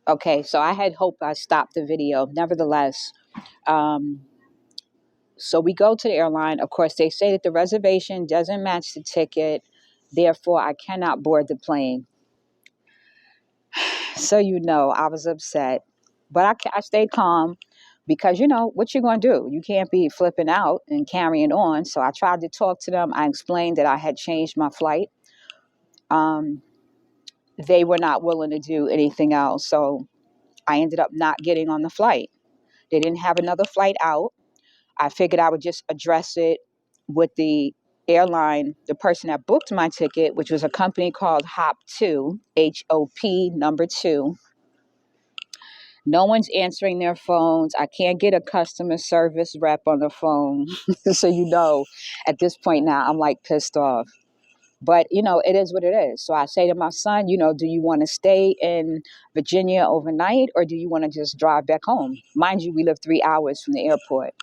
Okay, so I had hoped I stopped the video. Nevertheless, um, so we go to the airline. Of course, they say that the reservation doesn't match the ticket. Therefore, I cannot board the plane. So, I was upset. But I stayed calm because, what you going to do? You can't be flipping out and carrying on. So I tried to talk to them. I explained that I had changed my flight. Um, they were not willing to do anything else. So I ended up not getting on the flight. They didn't have another flight out. I figured I would just address it with the airline, the person that booked my ticket, which was a company called Hop2, HOP number two. No one's answering their phones. I can't get a customer service rep on the phone. So, at this point now, I'm like pissed off. But, it is what it is. So I say to my son, do you want to stay in Virginia overnight or do you want to just drive back home? Mind you, we live 3 hours from the airport.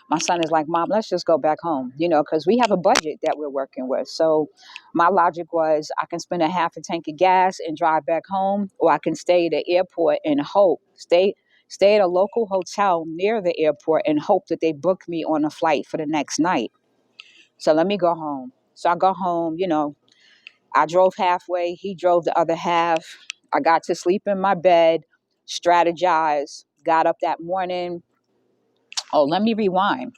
My son is like, Mom, let's just go back home, because we have a budget that we're working with. So my logic was I can spend a half a tank of gas and drive back home, or I can stay at the airport and stay at a local hotel near the airport and hope that they book me on a flight for the next night. So let me go home. So I go home, I drove halfway, he drove the other half. I got to sleep in my bed, strategized, got up that morning. Oh, let me rewind.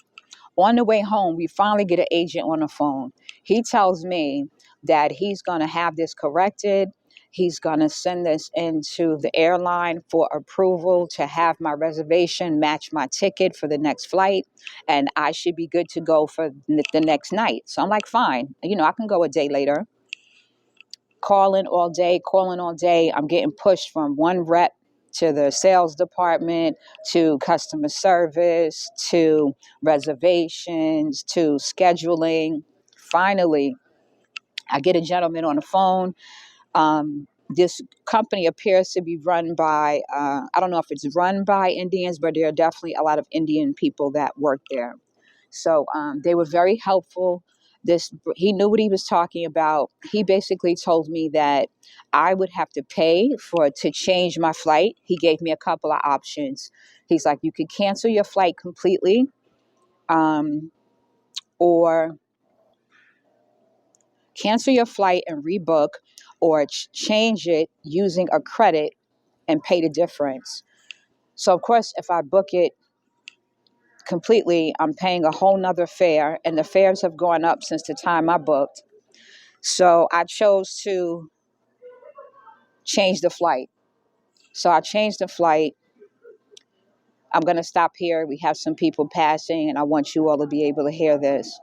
On the way home, we finally get an agent on the phone. He tells me that he's going to have this corrected. He's going to send this into the airline for approval to have my reservation match my ticket for the next flight. And I should be good to go for the next night. So I'm like, fine. I can go a day later. Calling all day. I'm getting pushed from one rep to the sales department, to customer service, to reservations, to scheduling. Finally, I get a gentleman on the phone. This company appears to be run by, I don't know if it's run by Indians, but there are definitely a lot of Indian people that work there. So they were very helpful. He knew what he was talking about. He basically told me that I would have to pay to change my flight. He gave me a couple of options. He's like, you could cancel your flight completely, um, or cancel your flight and rebook, or change it using a credit and pay the difference. So of course, if I book it completely, I'm paying a whole nother fare, and the fares have gone up since the time I booked. So I chose to change the flight. So I changed the flight. I'm going to stop here. We have some people passing, and I want you all to be able to hear this.